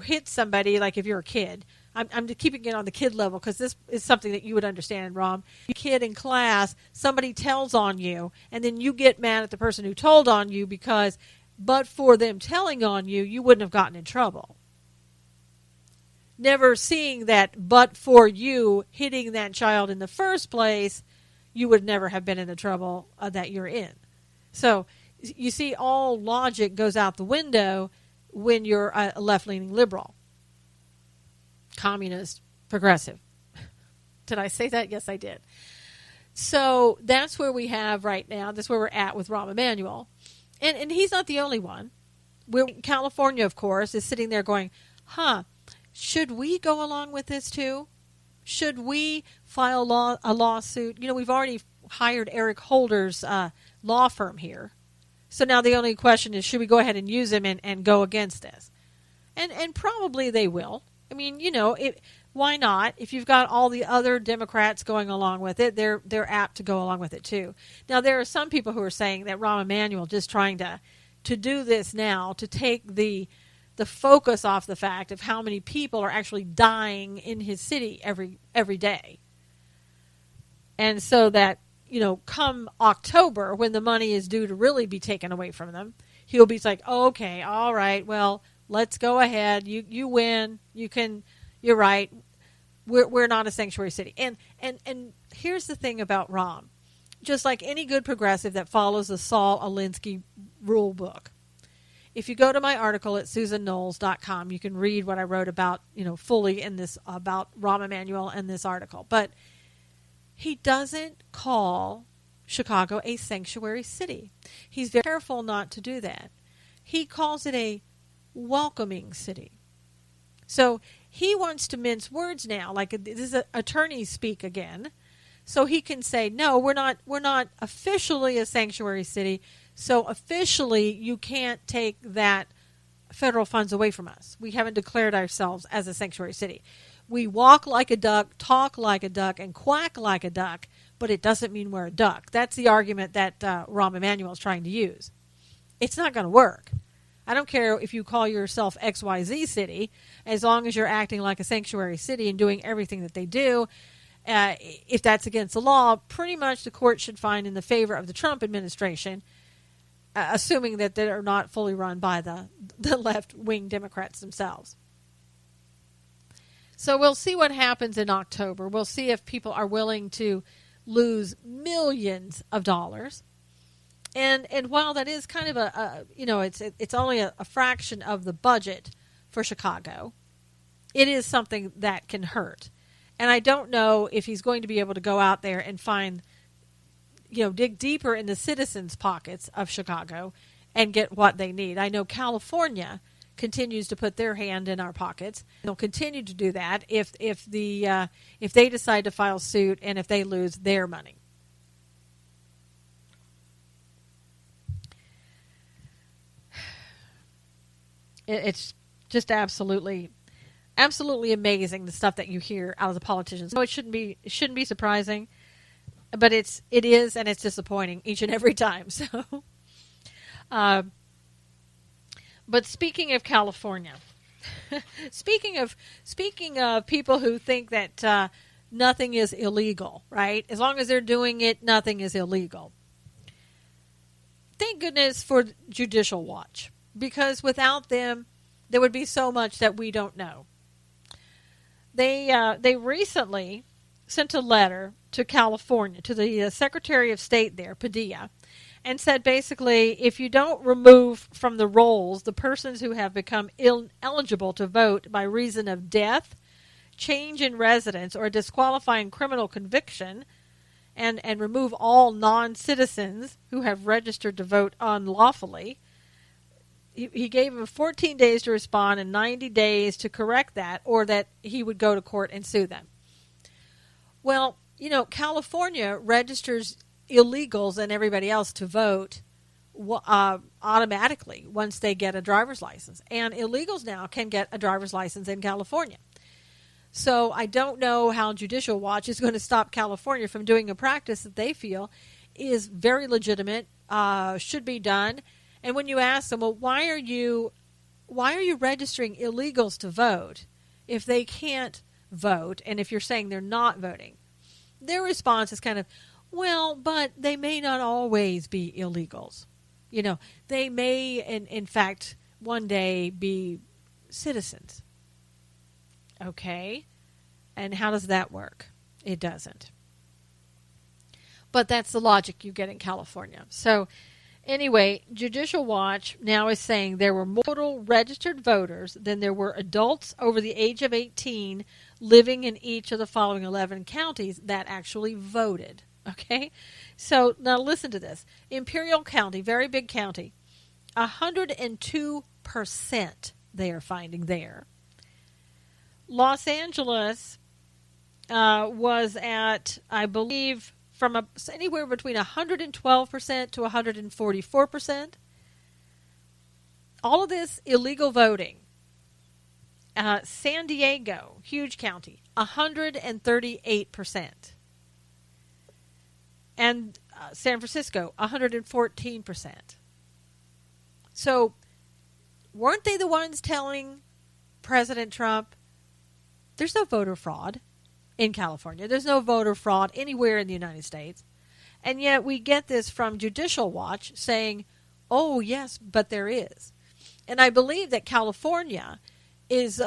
hit somebody. Like if you're a kid, I'm keeping it on the kid level because this is something that you would understand, Rahm. You kid in class, somebody tells on you, and then you get mad at the person who told on you because, but for them telling on you, you wouldn't have gotten in trouble. Never seeing that, but for you hitting that child in the first place, you would never have been in the trouble that you're in. So you see, all logic goes out the window when you're a left-leaning liberal, communist, progressive. Did I say that? Yes, I did. So that's where we have right now. That's where we're at with Rahm Emanuel. And he's not the only one. California, of course, is sitting there going, should we go along with this too? Should we file a lawsuit? You know, we've already hired Eric Holder's law firm here. So now the only question is, should we go ahead and use him and go against this? And probably they will. I mean, you know, why not? If you've got all the other Democrats going along with it, they're apt to go along with it too. Now, there are some people who are saying that Rahm Emanuel just trying to do this now, to take the the focus off the fact of how many people are actually dying in his city every day. And so that, come October, when the money is due to really be taken away from them, he'll be like, oh, okay, all right, well, let's go ahead. You win. You're right. We're not a sanctuary city. And here's the thing about Rahm. Just like any good progressive that follows the Saul Alinsky rule book, if you go to my article at SUSANKNOWLES.com, you can read what I wrote about, fully in this, about Rahm Emanuel and this article. But he doesn't call Chicago a sanctuary city. He's very careful not to do that. He calls it a welcoming city. So he wants to mince words now, like this is attorneys speak again. So he can say, no, we're not officially a sanctuary city. So officially, you can't take that federal funds away from us. We haven't declared ourselves as a sanctuary city. We walk like a duck, talk like a duck, and quack like a duck, but it doesn't mean we're a duck. That's the argument that Rahm Emanuel is trying to use. It's not going to work. I don't care if you call yourself XYZ city, as long as you're acting like a sanctuary city and doing everything that they do. If that's against the law, pretty much the court should find in the favor of the Trump administration, assuming that they're not fully run by the left-wing Democrats themselves. So we'll see what happens in October. We'll see if people are willing to lose millions of dollars. And while that is kind of it's only a fraction of the budget for Chicago, it is something that can hurt. And I don't know if he's going to be able to go out there and find, dig deeper in the citizens' pockets of Chicago and get what they need. I know California continues to put their hand in our pockets. They'll continue to do that if they decide to file suit and if they lose their money. It's just absolutely amazing, the stuff that you hear out of the politicians. No, it shouldn't be surprising, but it is, and it's disappointing each and every time. So, but speaking of California, speaking of people who think that nothing is illegal, right? As long as they're doing it, nothing is illegal. Thank goodness for Judicial Watch, because without them, there would be so much that we don't know. They recently sent a letter to California, to the Secretary of State there, Padilla, and said basically, if you don't remove from the rolls the persons who have become ineligible to vote by reason of death, change in residence, or a disqualifying criminal conviction, and remove all non-citizens who have registered to vote unlawfully, he gave him 14 days to respond and 90 days to correct that, or that he would go to court and sue them. Well, California registers illegals and everybody else to vote automatically once they get a driver's license. And illegals now can get a driver's license in California. So I don't know how Judicial Watch is going to stop California from doing a practice that they feel is very legitimate, should be done. And when you ask them, well, why are you registering illegals to vote if they can't vote, and if you're saying they're not voting? Their response is kind of, well, but they may not always be illegals. They may, in fact, one day be citizens. Okay. And how does that work? It doesn't. But that's the logic you get in California. So anyway, Judicial Watch now is saying there were more total registered voters than there were adults over the age of 18 living in each of the following 11 counties that actually voted. Okay? So now listen to this. Imperial County, very big county, 102% they are finding there. Los Angeles was at, I believe, from anywhere between 112% to 144%. All of this illegal voting. San Diego, huge county, 138%. And San Francisco, 114%. So weren't they the ones telling President Trump, there's no voter fraud in California. There's no voter fraud anywhere in the United States. And yet we get this from Judicial Watch saying, oh, yes, but there is. And I believe that California is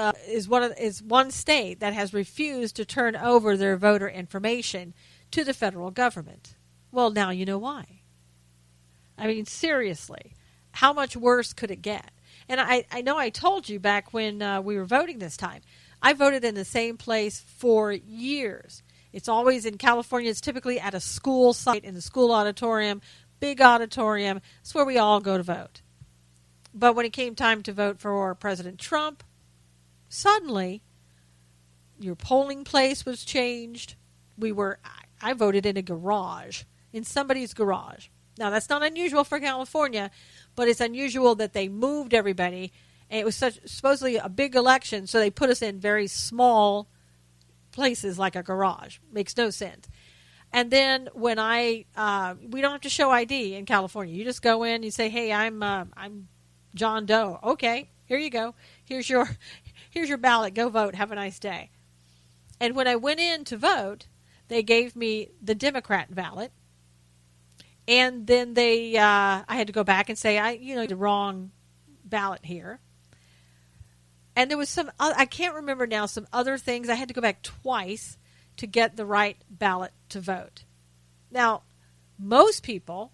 one state that has refused to turn over their voter information to the federal government. Well, now you know why. I mean, seriously, how much worse could it get? And I know I told you back when we were voting this time, I voted in the same place for years. It's always in California. It's typically at a school site in the school auditorium, big auditorium. It's where we all go to vote. But when it came time to vote for President Trump, suddenly your polling place was changed. I voted in a garage, in somebody's garage. Now, that's not unusual for California, but it's unusual that they moved everybody. And it was supposedly a big election, so they put us in very small places like a garage. Makes no sense. And then when we don't have to show ID in California. You just go in, you say, hey, I'm John Doe. Okay, here you go. Here's your ballot. Go vote. Have a nice day. And when I went in to vote, they gave me the Democrat ballot. And then I had to go back and say, the wrong ballot here. And there was I can't remember now, some other things. I had to go back twice to get the right ballot to vote. Now, most people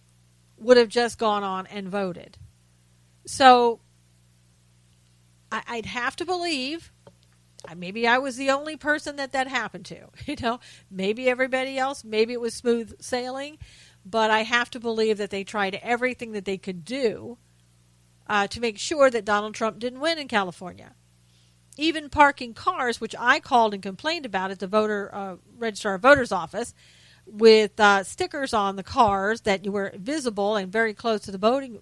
would have just gone on and voted. So I'd have to believe, maybe I was the only person that happened to. Maybe everybody else, maybe it was smooth sailing. But I have to believe that they tried everything that they could do to make sure that Donald Trump didn't win in California. Even parking cars, which I called and complained about at the Registrar of Voters office, with stickers on the cars that were visible and very close to the voting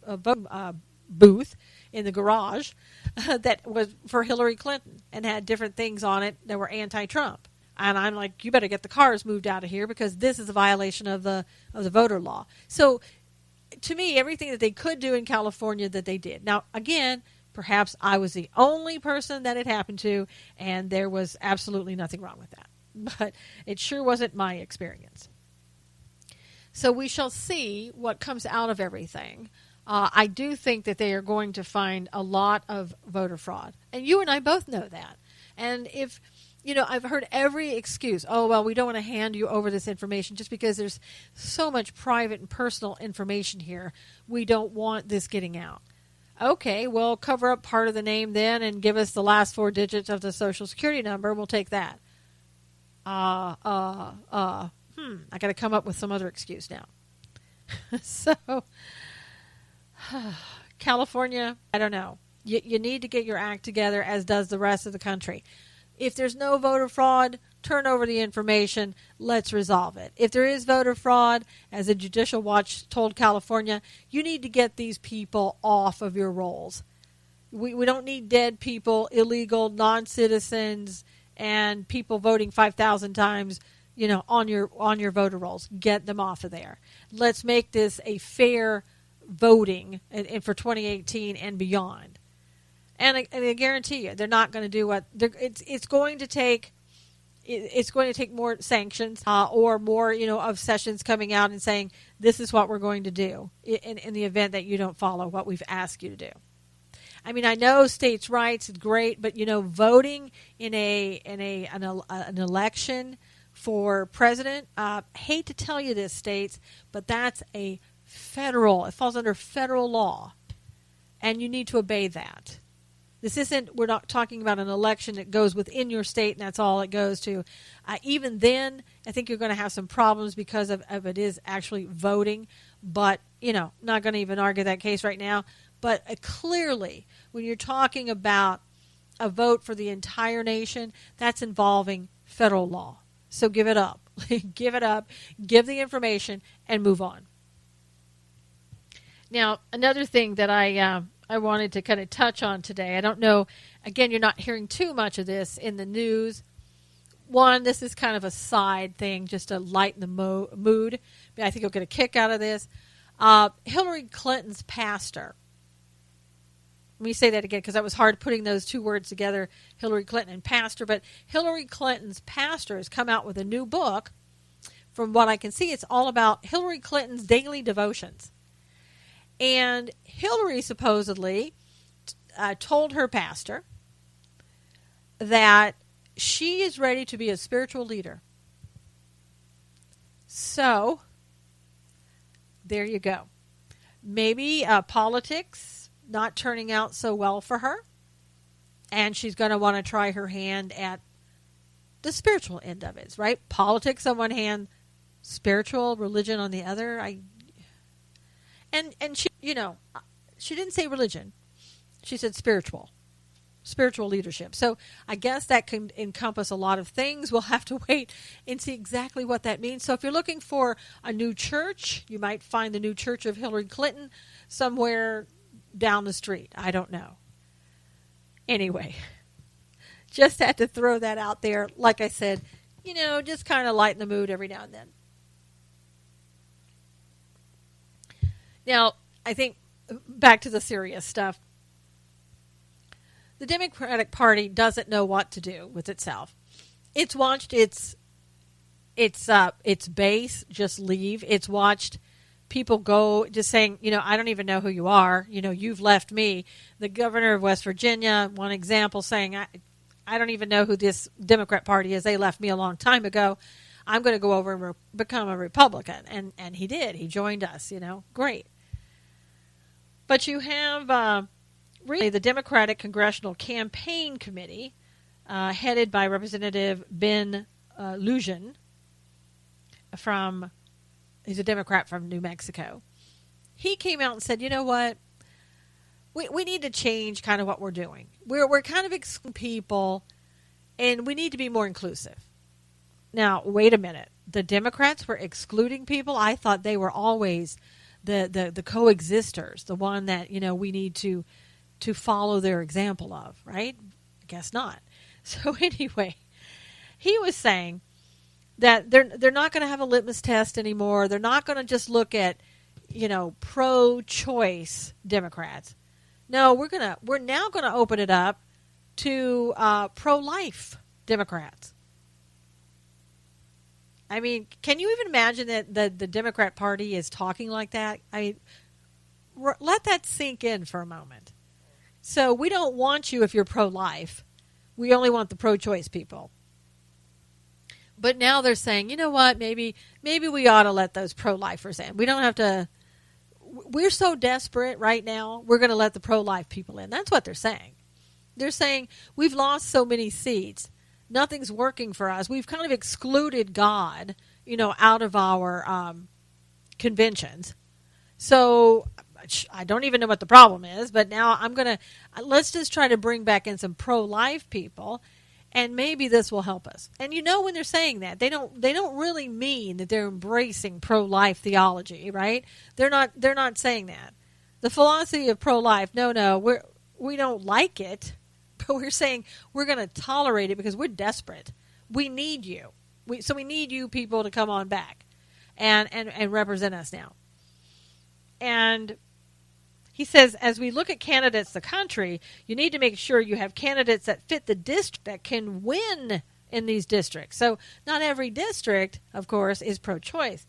booth in the garage that was for Hillary Clinton and had different things on it that were anti-Trump. And I'm like, you better get the cars moved out of here because this is a violation of the voter law. So to me, everything that they could do in California that they did. Now, again, perhaps I was the only person that it happened to, and there was absolutely nothing wrong with that. But it sure wasn't my experience. So we shall see what comes out of everything. I do think that they are going to find a lot of voter fraud. And you and I both know that. And if... I've heard every excuse. Oh, well, we don't want to hand you over this information just because there's so much private and personal information here. We don't want this getting out. Okay, well, cover up part of the name then and give us the last 4 digits of the Social Security number. We'll take that. I got to come up with some other excuse now. So, California, I don't know. You need to get your act together, as does the rest of the country. If there's no voter fraud, turn over the information. Let's resolve it. If there is voter fraud, as the Judicial Watch told California, you need to get these people off of your rolls. We don't need dead people, illegal, non-citizens, and people voting 5,000 times, on your voter rolls. Get them off of there. Let's make this a fair voting and for 2018 and beyond. And I guarantee you, they're not going to do what it's going to take. It's going to take more sanctions or more, of Sessions coming out and saying this is what we're going to do in the event that you don't follow what we've asked you to do. I mean, I know states' rights is great, but voting in an election for president. Hate to tell you this, states, but that's it falls under federal law, and you need to obey that. We're not talking about an election that goes within your state and that's all it goes to. Even then, I think you're going to have some problems because of it is actually voting. But, not going to even argue that case right now. But clearly, when you're talking about a vote for the entire nation, that's involving federal law. So give it up. Give it up. Give the information and move on. Now, another thing that I wanted to kind of touch on today. I don't know, again, you're not hearing too much of this in the news. One, this is kind of a side thing just to lighten the mood. I think you'll get a kick out of this. Hillary Clinton's pastor Let me say that again because it was hard putting those two words together, Hillary Clinton and pastor. But Hillary Clinton's pastor has come out with a new book. From what I can see, it's all about Hillary Clinton's daily devotions. And Hillary supposedly told her pastor that she is ready to be a spiritual leader. So, there you go. Maybe politics not turning out so well for her, and she's going to want to try her hand at the spiritual end of it, right? Politics on one hand, spiritual religion on the other. And she, she didn't say religion. She said spiritual leadership. So I guess that can encompass a lot of things. We'll have to wait and see exactly what that means. So if you're looking for a new church, you might find the new church of Hillary Clinton somewhere down the street. I don't know. Anyway, just had to throw that out there. Like I said, just kind of lighten the mood every now and then. Now, I think back to the serious stuff. The Democratic Party doesn't know what to do with itself. It's watched its base just leave. It's watched people go just saying, I don't even know who you are. You've left me. The governor of West Virginia, one example, saying, I don't even know who this Democrat Party is. They left me a long time ago. I'm going to go over and become a Republican. And he did. He joined us, Great. But you have really the Democratic Congressional Campaign Committee, headed by Representative Ben Lujan he's a Democrat from New Mexico. He came out and said, you know what? We need to change kind of what we're doing. We're kind of excluding people, and we need to be more inclusive. Now, wait a minute. The Democrats were excluding people? I thought they were always the coexisters, the one that, we need to follow their example of, right? I guess not. So anyway, he was saying that they're not going to have a litmus test anymore. They're not going to just look at, pro-choice Democrats. No, we're now going to open it up to pro-life Democrats. I mean, can you even imagine that the Democrat Party is talking like that? Let that sink in for a moment. So we don't want you if you're pro-life. We only want the pro-choice people. But now they're saying, you know what, maybe we ought to let those pro-lifers in. We don't have to. We're so desperate right now, we're going to let the pro-life people in. That's what they're saying. They're saying we've lost so many seats. Nothing's working for us. We've kind of excluded God, out of our conventions. So I don't even know what the problem is, but now let's just try to bring back in some pro-life people, and maybe this will help us. And when they're saying that, they don't really mean that they're embracing pro-life theology, right? They're not saying that. The philosophy of pro-life, no, we don't like it, but we're saying we're going to tolerate it because we're desperate. We need you. So we need you people to come on back and represent us now. And he says, as we look at candidates the country, you need to make sure you have candidates that fit the district that can win in these districts. So not every district, of course, is pro-choice.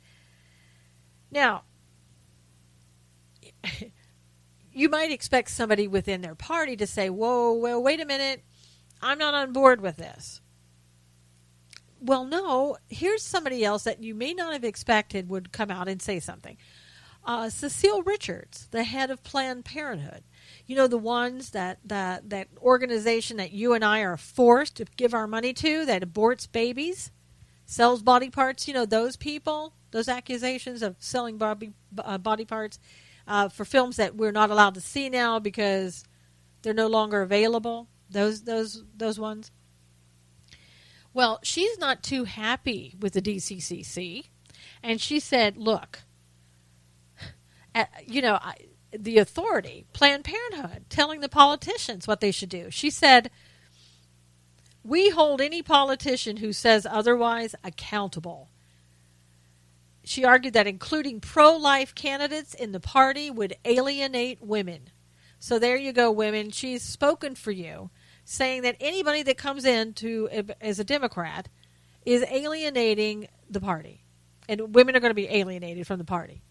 Now, you might expect somebody within their party to say, whoa, well, wait a minute, I'm not on board with this. Well, no, here's somebody else that you may not have expected would come out and say something. Cecile Richards, the head of Planned Parenthood. The ones that organization that you and I are forced to give our money to, that aborts babies, sells body parts. Those people, those accusations of selling body parts for films that we're not allowed to see now because they're no longer available. Those ones. Well, she's not too happy with the DCCC, and she said, look, the authority, Planned Parenthood, telling the politicians what they should do. She said, we hold any politician who says otherwise accountable. She argued that including pro-life candidates in the party would alienate women. So there you go, women. She's spoken for you, saying that anybody that comes in as a Democrat is alienating the party. And women are going to be alienated from the party.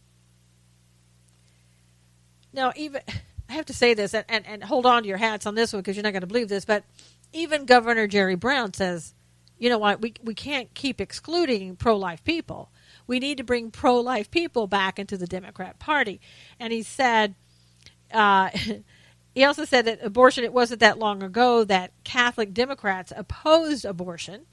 Now, even I have to say this, and hold on to your hats on this one because you're not going to believe this, but even Governor Jerry Brown says, you know what, we can't keep excluding pro-life people. We need to bring pro-life people back into the Democrat Party. And he said, he also said that abortion, it wasn't that long ago that Catholic Democrats opposed abortion,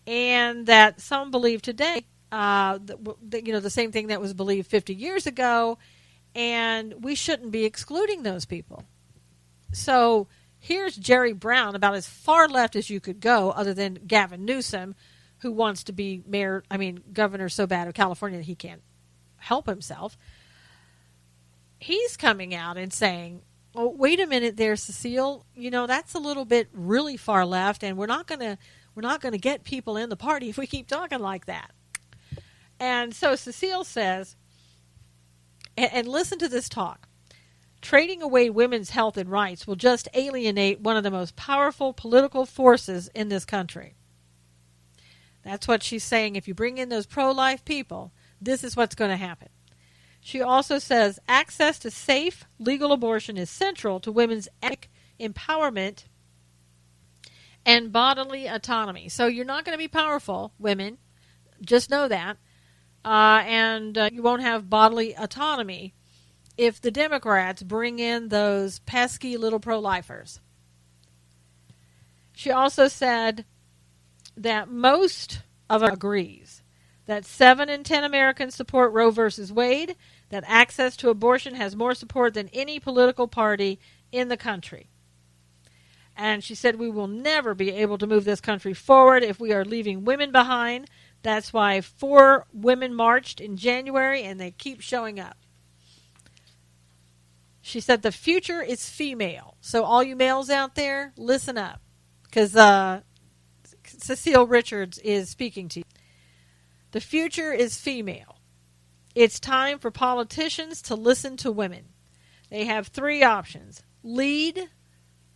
and that some believe today, the same thing that was believed 50 years ago, and we shouldn't be excluding those people. So here's Jerry Brown, about as far left as you could go, other than Gavin Newsom, who wants to be governor so bad of California that he can't help himself. He's coming out and saying, oh, wait a minute there, Cecile, that's a little bit really far left, and we're not going to get people in the party if we keep talking like that. And so Cecile says, and listen to this talk, trading away women's health and rights will just alienate one of the most powerful political forces in this country. That's what she's saying. If you bring in those pro-life people, this is what's going to happen. She also says access to safe, legal abortion is central to women's empowerment and bodily autonomy. So you're not going to be powerful, women. Just know that. And you won't have bodily autonomy if the Democrats bring in those pesky little pro-lifers. She also said that most of us agrees that 7 in 10 Americans support Roe versus Wade, that access to abortion has more support than any political party in the country. And she said we will never be able to move this country forward if we are leaving women behind. That's why 4 women marched in January, and they keep showing up. She said the future is female. So all you males out there, listen up, because Cecile Richards is speaking to you. The future is female. It's time for politicians to listen to women. They have 3 options: lead,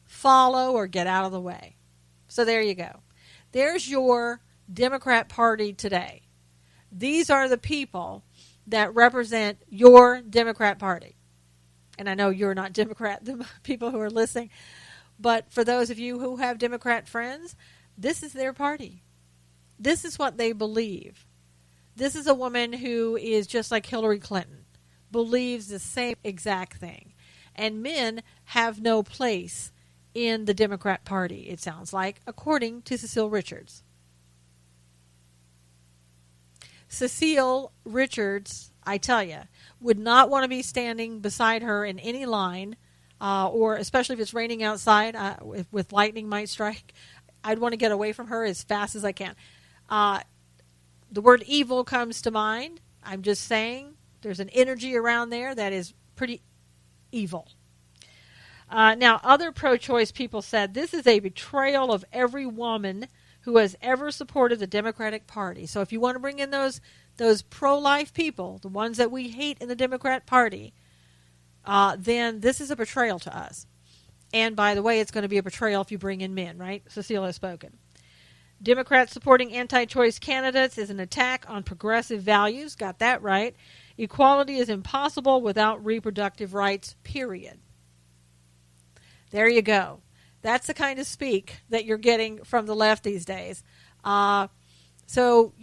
follow, or get out of the way. So there you go. There's your Democrat Party today. These are the people that represent your Democrat Party. And I know you're not Democrat, the people who are listening, but for those of you who have Democrat friends, this is their party. This is what they believe. This is a woman who is just like Hillary Clinton, believes the same exact thing. And men have no place in the Democrat Party, it sounds like, according to Cecile Richards. Cecile Richards, I tell you, would not want to be standing beside her in any line, or especially if it's raining outside, with lightning might strike. I'd want to get away from her as fast as I can. The word evil comes to mind. I'm just saying there's an energy around there that is pretty evil. Now, other pro-choice people said this is a betrayal of every woman who has ever supported the Democratic Party. So if you want to bring in those pro-life people, the ones that we hate in the Democrat Party, then this is a betrayal to us. And by the way, it's going to be a betrayal if you bring in men, right? Cecile has spoken. Democrats supporting anti-choice candidates is an attack on progressive values. Got that right. Equality is impossible without reproductive rights, period. There you go. That's the kind of speak that you're getting from the left these days. So,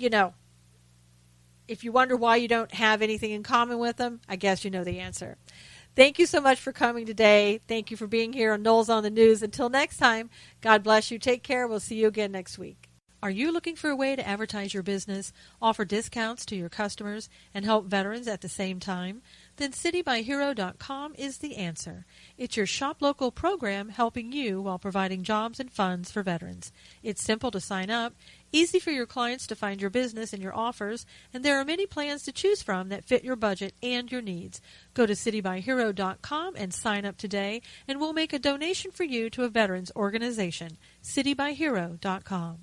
if you wonder why you don't have anything in common with them, I guess you know the answer. Thank you so much for coming today. Thank you for being here on Knowles on the News. Until next time, God bless you. Take care. We'll see you again next week. Are you looking for a way to advertise your business, offer discounts to your customers, and help veterans at the same time? Then citybyhero.com is the answer. It's your shop local program helping you while providing jobs and funds for veterans. It's simple to sign up, easy for your clients to find your business and your offers, and there are many plans to choose from that fit your budget and your needs. Go to citybyhero.com and sign up today, and we'll make a donation for you to a veterans organization. citybyhero.com.